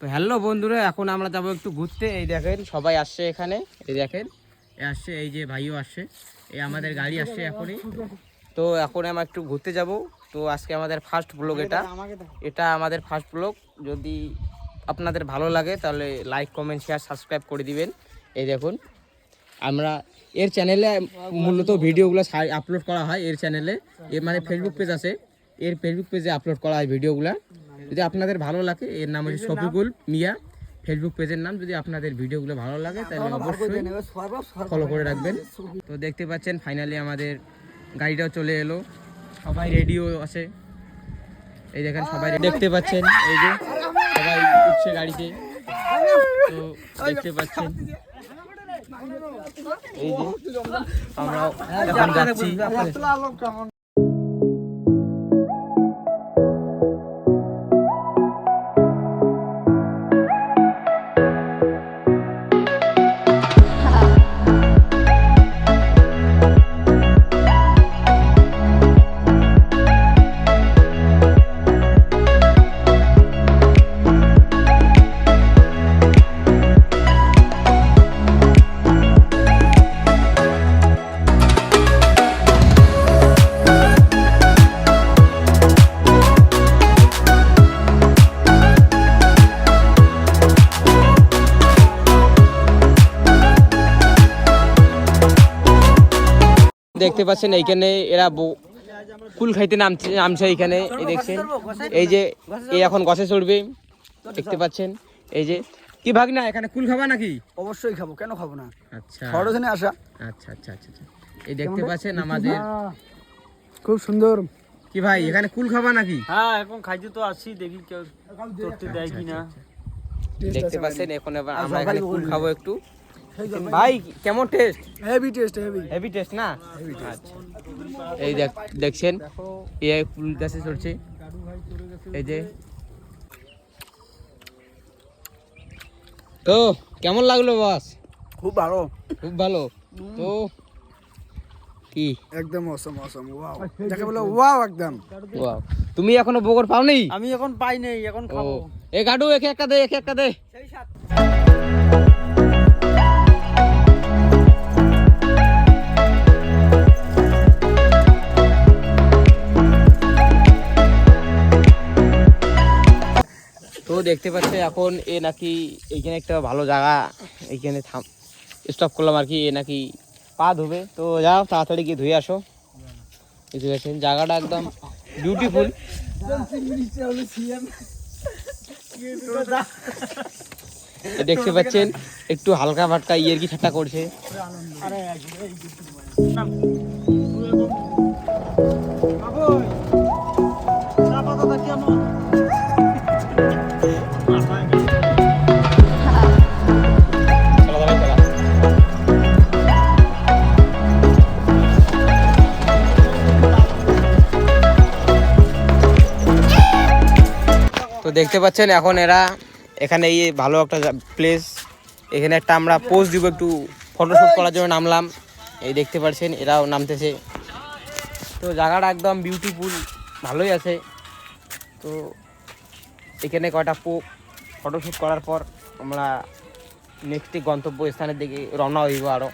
তো হ্যালো বন্ধুরা, এখন আমরা যাবো একটু ঘুরতে। এই দেখেন সবাই আসছে এখানে, এই দেখেন আসছে, এই যে ভাইও আসছে, এই আমাদের গাড়ি আসছে এখনই। তো এখন আমরা একটু ঘুরতে যাব। তো আজকে আমাদের ফার্স্ট ব্লগ, এটা আমাদের ফার্স্ট ব্লগ। যদি আপনাদের ভালো লাগে তাহলে লাইক কমেন্ট শেয়ার সাবস্ক্রাইব করে দিবেন। এই দেখুন আমরা এর চ্যানেলে মূলত ভিডিওগুলো আপলোড করা হয় এর চ্যানেলে, এর মানে ফেসবুক পেজ আছে, এর ফেসবুক পেজে আপলোড করা হয় ভিডিওগুলো। যদি আপনাদের ভালো লাগে, এর নাম হচ্ছে শফিকুল মিয়া, ফেসবুক পেজের নাম। যদি আপনাদের ভিডিওগুলো ভালো লাগে তাহলে অবশ্যই ফলো করে রাখবেন। তো দেখতে পাচ্ছেন ফাইনালি আমাদের গাড়িটাও চলে এলো, সবাই রেডিও আছে। এই দেখেন সবাই দেখতে পাচ্ছেন, এই যে সবাই উঠছে গাড়িতে। তো দেখতে পাচ্ছেন এই যে আমরা এখন যাচ্ছি। দেখতে পাচ্ছেন এইখানে এরা কুল খাইতে নামছে এইখানে। এই দেখছেন এই যে এই এখন গছে চড়বে, দেখতে পাচ্ছেন। এই যে কি ভাগনা, এখানে কুল খাবা নাকি? অবশ্যই খাবো, কেন খাবো না। আচ্ছা সরজনে আসা। আচ্ছা আচ্ছা আচ্ছা আচ্ছা এই দেখতে পাচ্ছেন আমাদের খুব সুন্দর। কি ভাই এখানে কুল খাবা নাকি? হ্যাঁ এখন খাইতে তো আসছি, দেখি কেউ করতে দেয় কিনা। দেখতে পাচ্ছেন এখন এবার আমরা এখানে কুল খাবো একটু। ভাই কেমন test? Heavy taste, heavy taste না? আচ্ছা এই দেখছেন এই কুল গাছে চড়ছে, এই যে। তো কেমন লাগলো বস? খুব ভালো, খুব ভালো। তো কি একদম অসম ওয়াও, যাকে বলে ওয়াও একদম ওয়াও। তুমি এখনো বগর পাওনি? আমি এখন পাই নাই, এখন খাবো। এ গাডু একে একটা দে, একে একটা দে। তো দেখতে পাচ্ছে এখন এ নাকি এইখানে একটা ভালো জায়গা, এইখানে স্টপ করলাম আর কি। এ নাকি পা ধুবে, তো যাও তাড়াতাড়ি গিয়ে ধুয়ে আসো। বুঝতে পারছেন জায়গাটা একদম বিউটিফুল। দেখতে পাচ্ছেন একটু হালকা ফাটকা ইয়ের কি ঠাট্টা করছে। তো দেখতে পাচ্ছেন এখন এরা এখানে এই ভালো একটা প্লেস, এখানে একটা আমরা পোস্ট দিব, একটু ফটোশ্যুট করার জন্য নামলাম। এই দেখতে পাচ্ছেন এরাও নামতেছে। তো জায়গাটা একদম বিউটিফুল, ভালোই আছে। তো এখানে কয়টা ফটোশ্যুট করার পর আমরা নেক্সট গন্তব্য স্থানের দিকে রওনা হইব আরও।